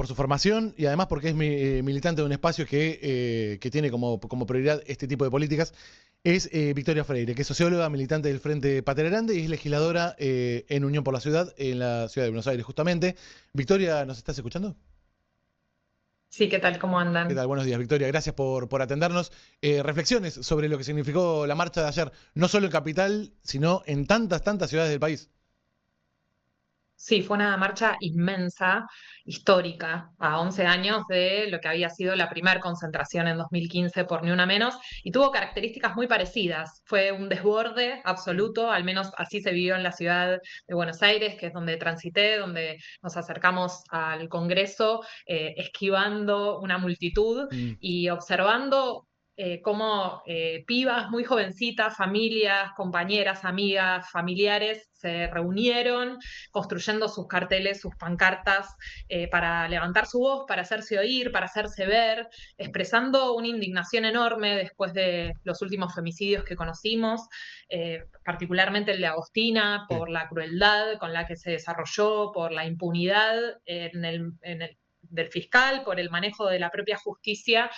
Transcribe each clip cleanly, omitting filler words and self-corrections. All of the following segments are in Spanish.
por su formación y además porque es militante de un espacio que tiene como prioridad este tipo de políticas, es Victoria Freire, que es socióloga, militante del Frente Patria Grande y es legisladora en Unión por la Ciudad, en la ciudad de Buenos Aires, justamente. Victoria, ¿nos estás escuchando? Sí, ¿qué tal? ¿Cómo ¿Qué andan? tal? Buenos días, Victoria. Gracias por atendernos. Reflexiones sobre lo que significó la marcha de ayer, no solo en Capital, sino en tantas ciudades del país. Sí, fue una marcha inmensa, histórica, a 11 años de lo que había sido la primera concentración en 2015 por Ni Una Menos, y tuvo características muy parecidas. Fue un desborde absoluto, al menos así se vivió en la ciudad de Buenos Aires, que es donde transité, donde nos acercamos al Congreso, esquivando una multitud Mm. y observando cómo pibas muy jovencitas, familias, compañeras, amigas, familiares se reunieron construyendo sus carteles, sus pancartas, para levantar su voz, para hacerse oír, para hacerse ver, expresando una indignación enorme después de los últimos femicidios que conocimos, particularmente el de Agostina, Sí. por la crueldad con la que se desarrolló, por la impunidad del fiscal, por el manejo de la propia justicia.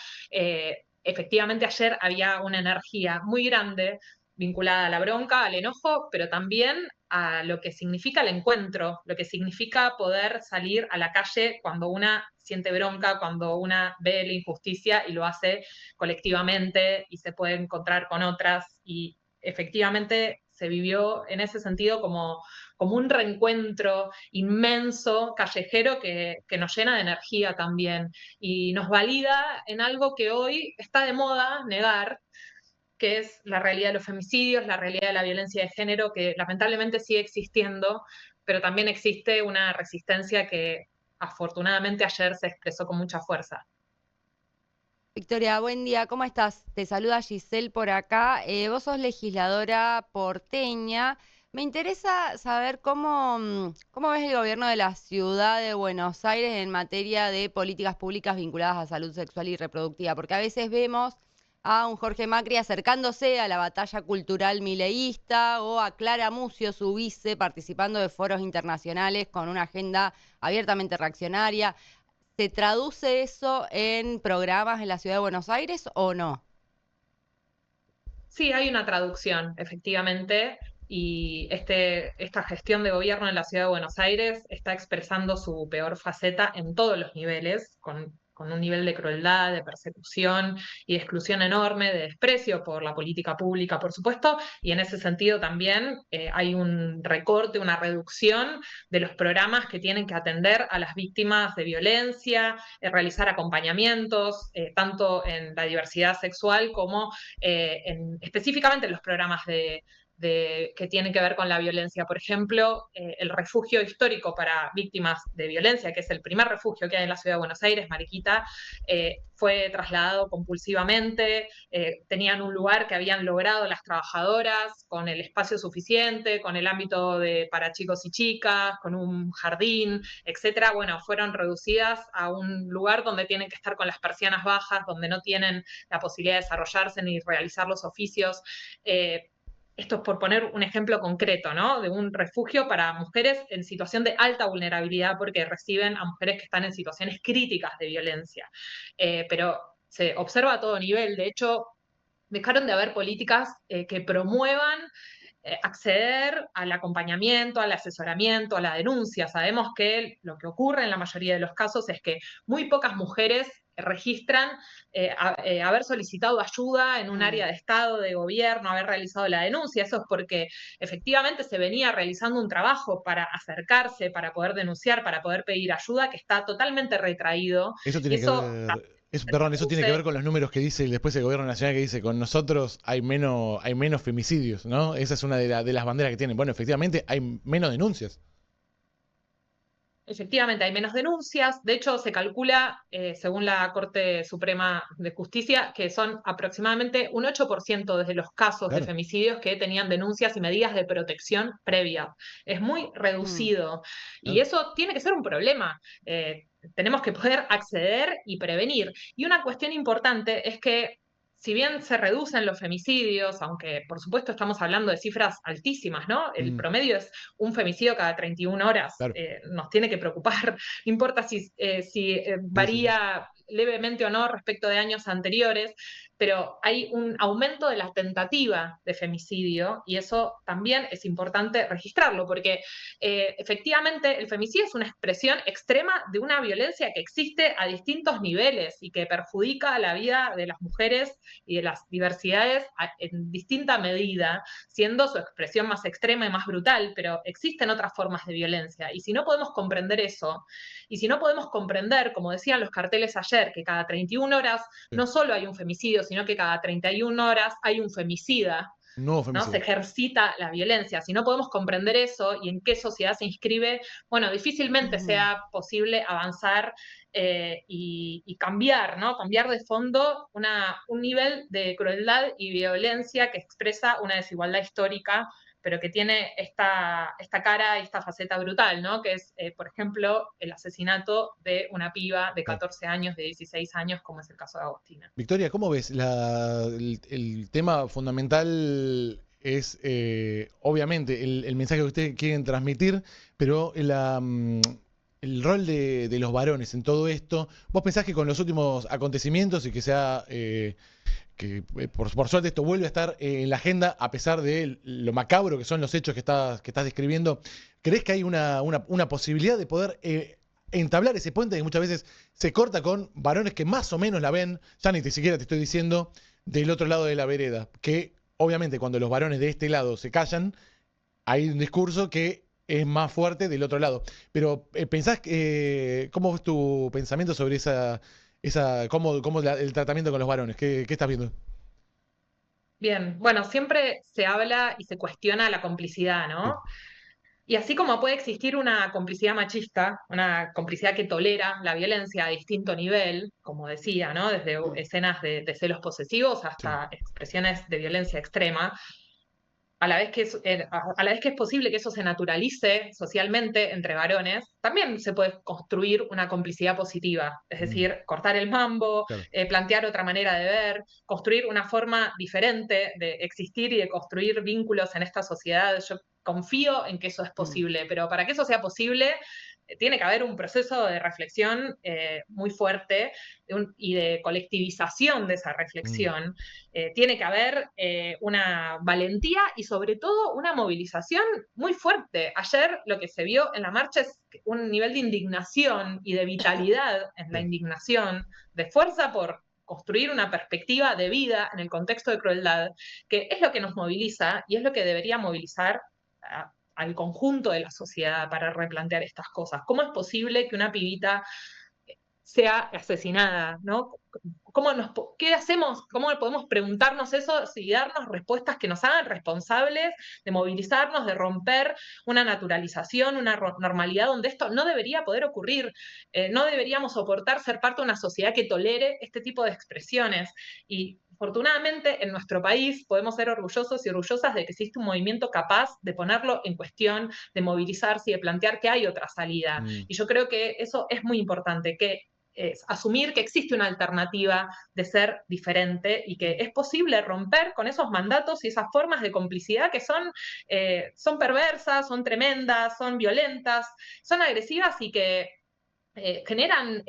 Efectivamente, ayer había una energía muy grande vinculada a la bronca, al enojo, pero también a lo que significa el encuentro, lo que significa poder salir a la calle cuando una siente bronca, cuando una ve la injusticia y lo hace colectivamente y se puede encontrar con otras. Y efectivamente se vivió en ese sentido como un reencuentro inmenso, callejero, que nos llena de energía también y nos valida en algo que hoy está de moda negar, que es la realidad de los femicidios, la realidad de la violencia de género, que lamentablemente sigue existiendo, pero también existe una resistencia que afortunadamente ayer se expresó con mucha fuerza. Victoria, buen día, ¿cómo estás? Te saluda Giselle por acá. Vos sos legisladora porteña. Me interesa saber cómo ves el gobierno de la ciudad de Buenos Aires en materia de políticas públicas vinculadas a salud sexual y reproductiva, porque a veces vemos a un Jorge Macri acercándose a la batalla cultural mileísta o a Clara Mucio, su vice, participando de foros internacionales con una agenda abiertamente reaccionaria. ¿Se traduce eso en programas en la ciudad de Buenos Aires o no? Sí, hay una traducción, efectivamente, y esta gestión de gobierno en la ciudad de Buenos Aires está expresando su peor faceta en todos los niveles, con un nivel de crueldad, de persecución y de exclusión enorme, de desprecio por la política pública, por supuesto, y en ese sentido también hay un recorte, una reducción de los programas que tienen que atender a las víctimas de violencia, realizar acompañamientos, tanto en la diversidad sexual como específicamente en los programas que tienen que ver con la violencia. Por ejemplo, el refugio histórico para víctimas de violencia, que es el primer refugio que hay en la ciudad de Buenos Aires, Mariquita, fue trasladado compulsivamente, tenían un lugar que habían logrado las trabajadoras con el espacio suficiente, con el ámbito para chicos y chicas, con un jardín, etcétera. Bueno, fueron reducidas a un lugar donde tienen que estar con las persianas bajas, donde no tienen la posibilidad de desarrollarse ni realizar los oficios. Esto es por poner un ejemplo concreto, ¿no? De un refugio para mujeres en situación de alta vulnerabilidad porque reciben a mujeres que están en situaciones críticas de violencia. Pero se observa a todo nivel. De hecho, dejaron de haber políticas que promuevan acceder al acompañamiento, al asesoramiento, a la denuncia. Sabemos que lo que ocurre en la mayoría de los casos es que muy pocas mujeres registran haber solicitado ayuda en un Mm. área de Estado, de gobierno, haber realizado la denuncia. Eso es porque efectivamente se venía realizando un trabajo para acercarse, para poder denunciar, para poder pedir ayuda, que está totalmente retraído. Eso Y tiene que eso ver, se perdón, eso tiene que ver traduce. con los números que dice después el gobierno nacional que dice, con nosotros hay menos femicidios, ¿no? Esa es una de las banderas que tienen. Bueno, efectivamente hay menos denuncias. Efectivamente, hay menos denuncias. De hecho, se calcula, según la Corte Suprema de Justicia, que son aproximadamente un 8% de los casos de Claro. femicidios que tenían denuncias y medidas de protección previa. Es muy Mm. reducido. Y Claro. eso tiene que ser un problema. Tenemos que poder acceder y prevenir. Y una cuestión importante es que si bien se reducen los femicidios, aunque por supuesto estamos hablando de cifras altísimas, ¿no? El promedio es un femicidio cada 31 horas. Claro. Nos tiene que preocupar, no importa si varía levemente o no respecto de años anteriores, pero hay un aumento de la tentativa de femicidio y eso también es importante registrarlo, porque efectivamente el femicidio es una expresión extrema de una violencia que existe a distintos niveles y que perjudica la vida de las mujeres y de las diversidades en distinta medida, siendo su expresión más extrema y más brutal, pero existen otras formas de violencia. Y si no podemos comprender eso, y si no podemos comprender, como decían los carteles ayer, que cada 31 horas no solo hay un femicidio, sino que cada 31 horas hay un femicida, No, ¿no? Se ejercita la violencia. Si no podemos comprender eso y en qué sociedad se inscribe, bueno, difícilmente sea posible avanzar y cambiar, ¿no? Cambiar de fondo un nivel de crueldad y violencia que expresa una desigualdad histórica, pero que tiene esta cara y esta faceta brutal, ¿no? Que es, por ejemplo, el asesinato de una piba de 14 años, de 16 años, como es el caso de Agostina. Victoria, ¿cómo ves? El tema fundamental es, obviamente, el mensaje que ustedes quieren transmitir, pero el rol de los varones en todo esto. ¿Vos pensás que con los últimos acontecimientos y que sea... por suerte esto vuelve a estar en la agenda a pesar de lo macabro que son los hechos que estás describiendo? ¿Crees que hay una posibilidad de poder entablar ese puente que muchas veces se corta con varones que más o menos la ven, ya ni siquiera te estoy diciendo, del otro lado de la vereda? Que obviamente cuando los varones de este lado se callan, hay un discurso que es más fuerte del otro lado. Pero pensás, ¿cómo es tu pensamiento sobre cómo el tratamiento con los varones? ¿Qué estás viendo? Bien, bueno, siempre se habla y se cuestiona la complicidad, ¿no? Sí. Y así como puede existir una complicidad machista, una complicidad que tolera la violencia a distinto nivel, como decía, ¿no? Desde escenas de celos posesivos hasta expresiones de violencia extrema, a la vez que es posible que eso se naturalice socialmente entre varones, también se puede construir una complicidad positiva, es decir, cortar el mambo, Claro. plantear otra manera de ver, construir una forma diferente de existir y de construir vínculos en esta sociedad. Yo confío en que eso es posible, pero para que eso sea posible, tiene que haber un proceso de reflexión muy fuerte y de colectivización de esa reflexión. Tiene que haber una valentía y sobre todo una movilización muy fuerte. Ayer lo que se vio en la marcha es un nivel de indignación y de vitalidad en la indignación, de fuerza por construir una perspectiva de vida en el contexto de crueldad, que es lo que nos moviliza y es lo que debería movilizar al conjunto de la sociedad para replantear estas cosas. ¿Cómo es posible que una pibita sea asesinada, ¿no? ¿Qué hacemos? ¿Cómo podemos preguntarnos eso y darnos respuestas que nos hagan responsables de movilizarnos, de romper una naturalización, una normalidad donde esto no debería poder ocurrir? No deberíamos soportar ser parte de una sociedad que tolere este tipo de expresiones. Y afortunadamente en nuestro país podemos ser orgullosos y orgullosas de que existe un movimiento capaz de ponerlo en cuestión, de movilizarse y de plantear que hay otra salida. Y yo creo que eso es muy importante, que es asumir que existe una alternativa de ser diferente y que es posible romper con esos mandatos y esas formas de complicidad que son perversas, son tremendas, son violentas, son agresivas y que generan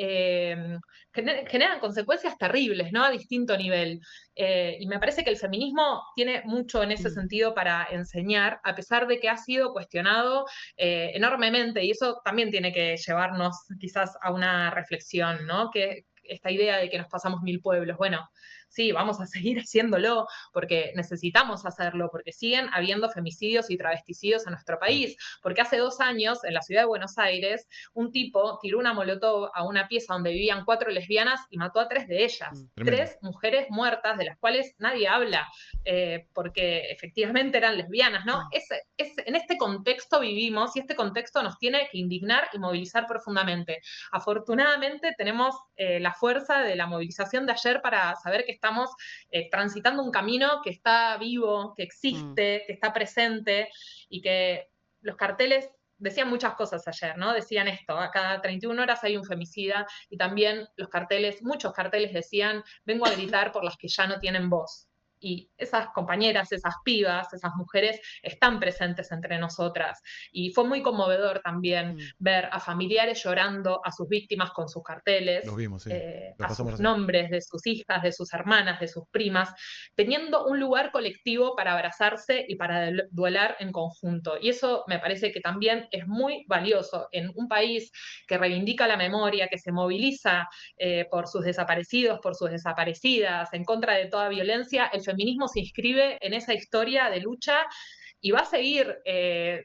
consecuencias terribles, ¿no? A distinto nivel. Y me parece que el feminismo tiene mucho en ese sentido para enseñar, a pesar de que ha sido cuestionado enormemente, y eso también tiene que llevarnos quizás a una reflexión, ¿no? Que esta idea de que nos pasamos 1000 pueblos, bueno, sí, vamos a seguir haciéndolo porque necesitamos hacerlo, porque siguen habiendo femicidios y travesticidios en nuestro país, porque hace 2 años en la ciudad de Buenos Aires un tipo tiró una molotov a una pieza donde vivían 4 lesbianas y mató a 3 de ellas. Tremendo. 3 mujeres muertas de las cuales nadie habla, porque efectivamente eran lesbianas, ¿no? En este contexto vivimos y este contexto nos tiene que indignar y movilizar profundamente. Afortunadamente tenemos la fuerza de la movilización de ayer para saber que estamos transitando un camino que está vivo, que existe, que está presente y que los carteles decían muchas cosas ayer, ¿no? Decían esto, a cada 31 horas hay un femicida, y también los carteles, muchos carteles decían, vengo a gritar por las que ya no tienen voz. Y esas compañeras, esas pibas, esas mujeres están presentes entre nosotras. Y fue muy conmovedor también ver a familiares llorando a sus víctimas con sus carteles, Los vimos, sí. Los a pasamos sus recién. nombres, de sus hijas, de sus hermanas, de sus primas, teniendo un lugar colectivo para abrazarse y para duelar en conjunto. Y eso me parece que también es muy valioso en un país que reivindica la memoria, que se moviliza por sus desaparecidos, por sus desaparecidas, en contra de toda violencia. El feminismo se inscribe en esa historia de lucha y va a seguir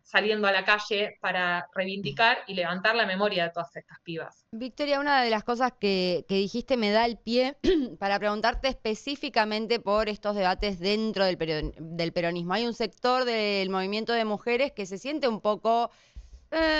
saliendo a la calle para reivindicar y levantar la memoria de todas estas pibas. Victoria, una de las cosas que dijiste me da el pie para preguntarte específicamente por estos debates dentro del peronismo. Hay un sector del movimiento de mujeres que se siente un poco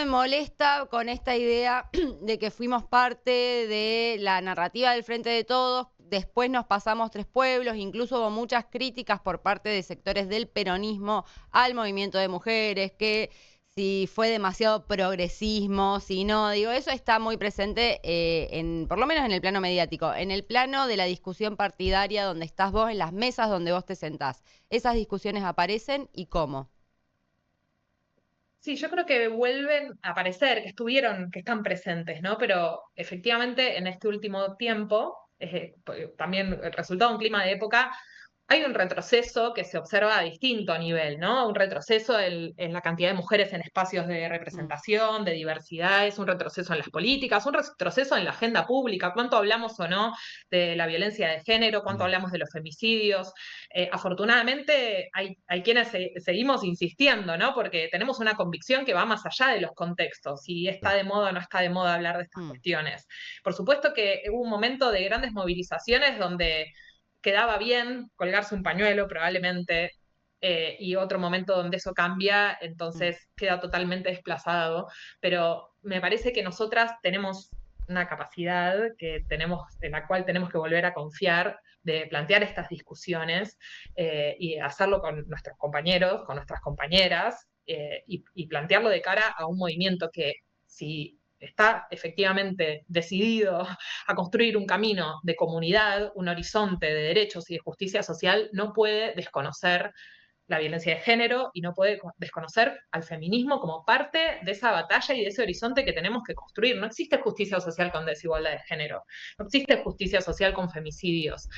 molesta con esta idea de que fuimos parte de la narrativa del Frente de Todos, después nos pasamos 3 pueblos, incluso hubo muchas críticas por parte de sectores del peronismo al movimiento de mujeres, que si fue demasiado progresismo, si no, digo, eso está muy presente por lo menos en el plano mediático, en el plano de la discusión partidaria donde estás vos, en las mesas donde vos te sentás. ¿Esas discusiones aparecen y cómo? Sí, yo creo que vuelven a aparecer, que están presentes, ¿no? Pero efectivamente en este último tiempo, también resultado de un clima de época, hay un retroceso que se observa a distinto nivel, ¿no? Un retroceso en la cantidad de mujeres en espacios de representación, de diversidad, es un retroceso en las políticas, un retroceso en la agenda pública, cuánto hablamos o no de la violencia de género, cuánto hablamos de los femicidios. Afortunadamente hay quienes seguimos insistiendo, ¿no? Porque tenemos una convicción que va más allá de los contextos, si está de moda o no está de moda hablar de estas cuestiones. Por supuesto que hubo un momento de grandes movilizaciones donde quedaba bien colgarse un pañuelo probablemente, y otro momento donde eso cambia, entonces queda totalmente desplazado, pero me parece que nosotras tenemos una capacidad en la cual tenemos que volver a confiar, de plantear estas discusiones y hacerlo con nuestros compañeros, con nuestras compañeras, y plantearlo de cara a un movimiento que, si está efectivamente decidido a construir un camino de comunidad, un horizonte de derechos y de justicia social, no puede desconocer la violencia de género y no puede desconocer al feminismo como parte de esa batalla y de ese horizonte que tenemos que construir. No existe justicia social con desigualdad de género, no existe justicia social con femicidios.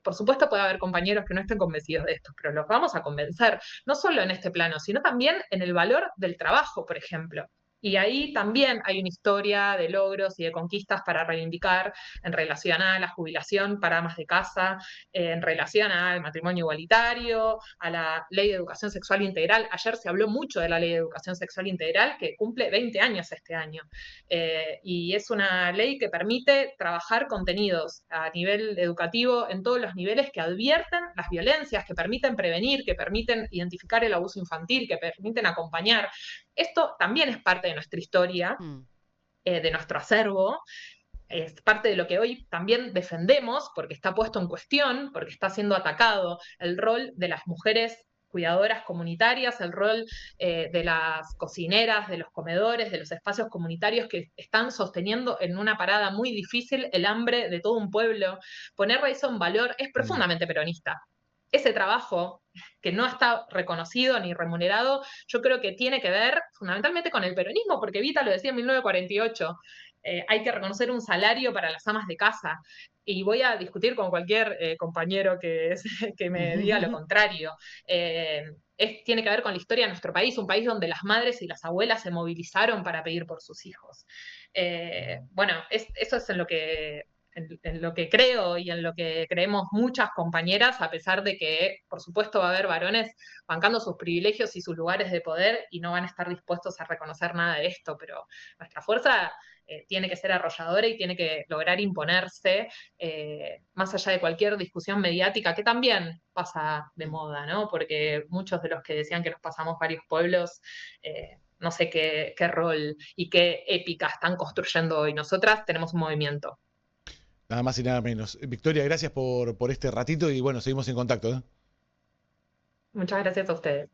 Por supuesto puede haber compañeros que no estén convencidos de esto, pero los vamos a convencer, no solo en este plano, sino también en el valor del trabajo, por ejemplo. Y ahí también hay una historia de logros y de conquistas para reivindicar en relación a la jubilación para amas de casa, en relación al matrimonio igualitario, a la ley de educación sexual integral. Ayer se habló mucho de la ley de educación sexual integral, que cumple 20 años este año. Y es una ley que permite trabajar contenidos a nivel educativo en todos los niveles que advierten las violencias, que permiten prevenir, que permiten identificar el abuso infantil, que permiten acompañar. Esto también es parte de nuestra historia, de nuestro acervo, es parte de lo que hoy también defendemos, porque está puesto en cuestión, porque está siendo atacado el rol de las mujeres cuidadoras comunitarias, el rol de las cocineras, de los comedores, de los espacios comunitarios que están sosteniendo en una parada muy difícil el hambre de todo un pueblo. Poner eso en valor es profundamente peronista. Ese trabajo que no está reconocido ni remunerado, yo creo que tiene que ver fundamentalmente con el peronismo, porque Evita lo decía en 1948, hay que reconocer un salario para las amas de casa. Y voy a discutir con cualquier compañero que me diga lo contrario. Tiene que ver con la historia de nuestro país, un país donde las madres y las abuelas se movilizaron para pedir por sus hijos. Bueno, eso es en lo que creo y en lo que creemos muchas compañeras, a pesar de que, por supuesto, va a haber varones bancando sus privilegios y sus lugares de poder y no van a estar dispuestos a reconocer nada de esto, pero nuestra fuerza tiene que ser arrolladora y tiene que lograr imponerse más allá de cualquier discusión mediática, que también pasa de moda, ¿no? Porque muchos de los que decían que nos pasamos varios pueblos, no sé qué rol y qué épica están construyendo hoy. Nosotras tenemos un movimiento. Nada más y nada menos. Victoria, gracias por este ratito y bueno, seguimos en contacto, ¿eh? Muchas gracias a ustedes.